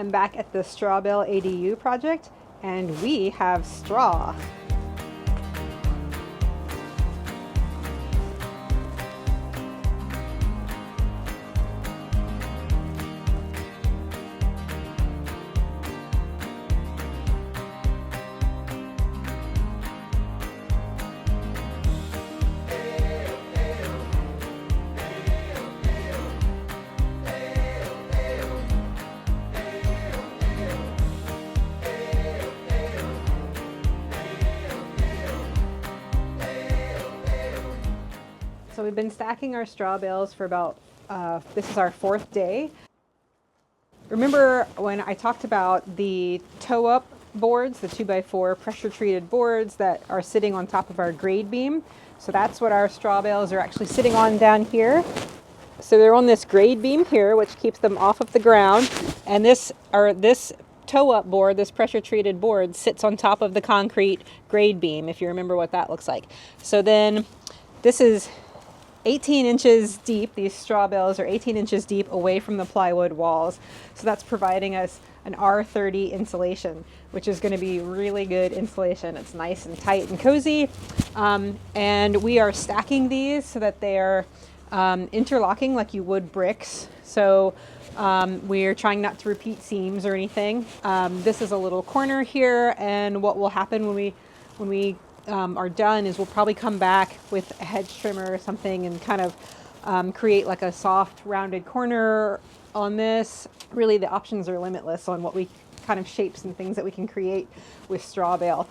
I'm back at the Straw Bale ADU project, and we have straw. So we've been stacking our straw bales for about, this is our 4th day. Remember when I talked about the toe-up boards, the 2x4 pressure-treated boards that are sitting on top of our grade beam? So that's what our straw bales are actually sitting on down here. So they're on this grade beam here, which keeps them off of the ground. And this toe-up board, this pressure-treated board, sits on top of the concrete grade beam, if you remember what that looks like. So then this is 18 inches deep. These straw bales are 18 inches deep away from the plywood walls. So that's providing us an R30 insulation, which is going to be really good insulation. It's nice and tight and cozy. And we are stacking these so that they are interlocking like you would bricks. So we're trying not to repeat seams or anything. This is a little corner here, and what will happen when we are done is we'll probably come back with a hedge trimmer or something and kind of create like a soft rounded corner on this. Really, the options are limitless on what kind of shapes and things that we can create with straw bale.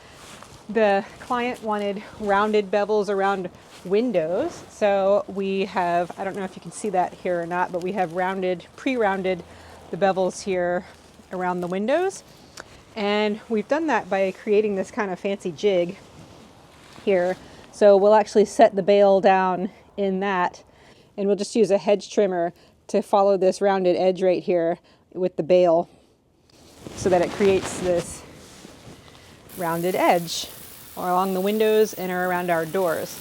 The client wanted rounded bevels around windows, so we have, I don't know if you can see that here or not, but we have pre-rounded the bevels here around the windows, and we've done that by creating this kind of fancy jig here. So we'll actually set the bale down in that, and we'll just use a hedge trimmer to follow this rounded edge right here with the bale so that it creates this rounded edge along the windows and around our doors.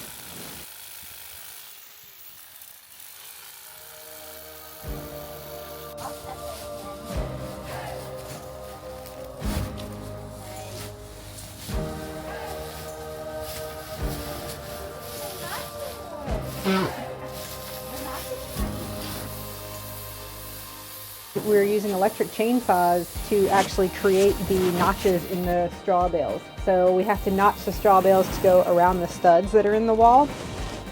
We're using electric chainsaws to actually create the notches in the straw bales. So we have to notch the straw bales to go around the studs that are in the wall.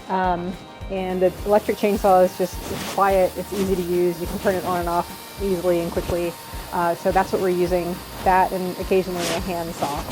And the electric chainsaw is it's quiet, it's easy to use, you can turn it on and off easily and quickly. So that's what we're using, that and occasionally a hand saw.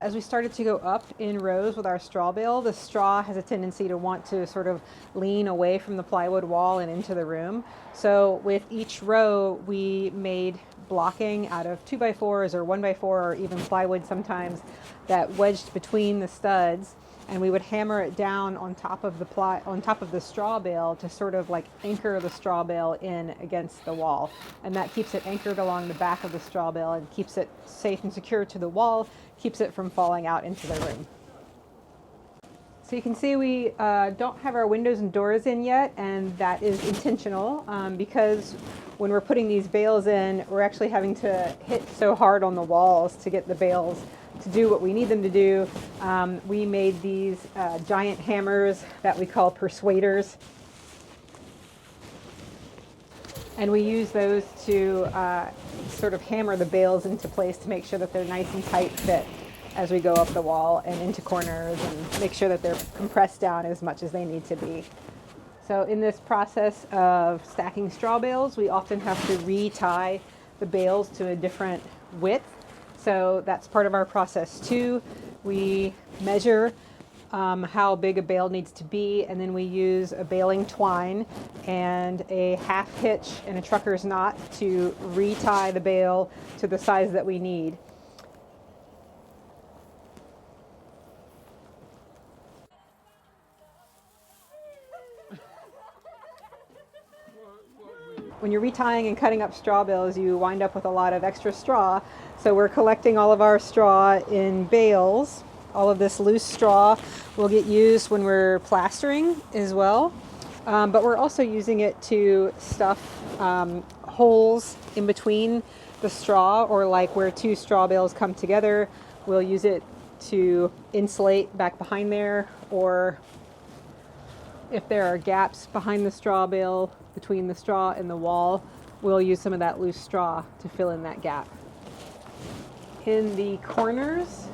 As we started to go up in rows with our straw bale, the straw has a tendency to want to sort of lean away from the plywood wall and into the room. So with each row, we made blocking out of 2x4s or 1x4 or even plywood sometimes that wedged between the studs, and we would hammer it down on top of the straw bale to sort of like anchor the straw bale in against the wall. And that keeps it anchored along the back of the straw bale and keeps it safe and secure to the wall, keeps it from falling out into the room. So you can see we don't have our windows and doors in yet, and that is intentional because when we're putting these bales in, we're actually having to hit so hard on the walls to get the bales to do what we need them to do. We made these giant hammers that we call persuaders, and we use those to sort of hammer the bales into place to make sure that they're nice and tight fit as we go up the wall and into corners, and make sure that they're compressed down as much as they need to be. So in this process of stacking straw bales, we often have to re-tie the bales to a different width. So that's part of our process too. We measure how big a bale needs to be, and then we use a baling twine and a half hitch and a trucker's knot to retie the bale to the size that we need. when you're retying and cutting up straw bales, you wind up with a lot of extra straw. So we're collecting all of our straw in bales. All of this loose straw will get used when we're plastering as well. But we're also using it to stuff holes in between the straw, or like where two straw bales come together, we'll use it to insulate back behind there, or if there are gaps behind the straw bale between the straw and the wall, we'll use some of that loose straw to fill in that gap. In the corners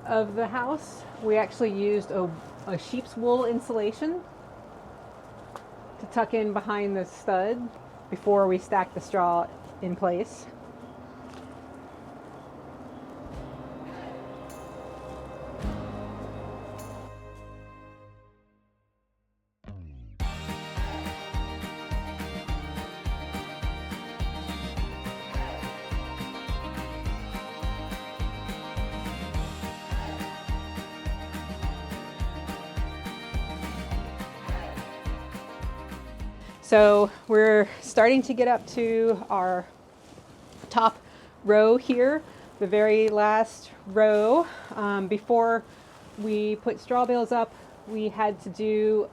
of the house, we actually used a sheep's wool insulation to tuck in behind the stud before we stack the straw in place. So we're starting to get up to our top row here, the very last row. Before we put straw bales up, we had to do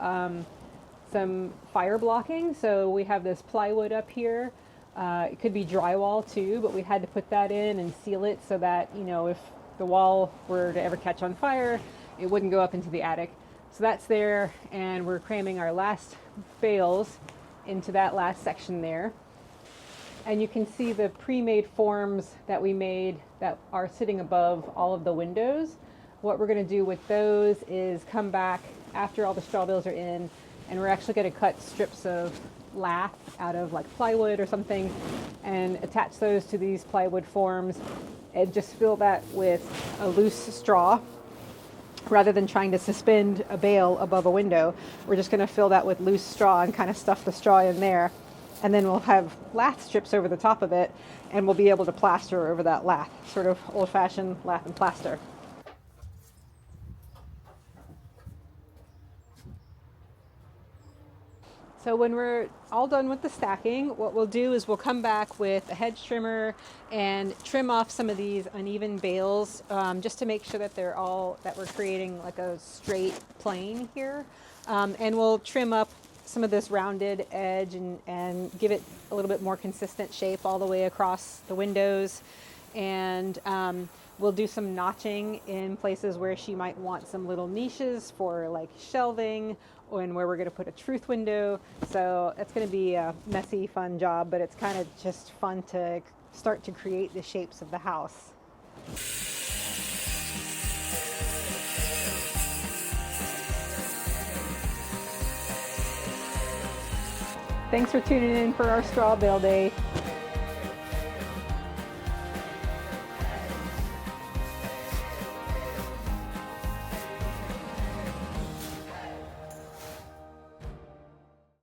some fire blocking. So we have this plywood up here. It could be drywall too, but we had to put that in and seal it so that, you know, if the wall were to ever catch on fire, it wouldn't go up into the attic. So that's there, and we're cramming our last bales into that last section there. And you can see the pre-made forms that we made that are sitting above all of the windows. What we're going to do with those is come back after all the straw bales are in, and we're actually going to cut strips of lath out of like plywood or something and attach those to these plywood forms and just fill that with a loose straw. Rather than trying to suspend a bale above a window, we're just going to fill that with loose straw and kind of stuff the straw in there. And then we'll have lath strips over the top of it, and we'll be able to plaster over that lath, sort of old-fashioned lath and plaster. So when we're all done with the stacking, what we'll do is we'll come back with a hedge trimmer and trim off some of these uneven bales, just to make sure that we're creating like a straight plane here. And we'll trim up some of this rounded edge and give it a little bit more consistent shape all the way across the windows. And we'll do some notching in places where she might want some little niches for like shelving, and where we're going to put a truth window. So it's going to be a messy, fun job, but it's kind of just fun to start to create the shapes of the house. Thanks for tuning in for our straw bale day.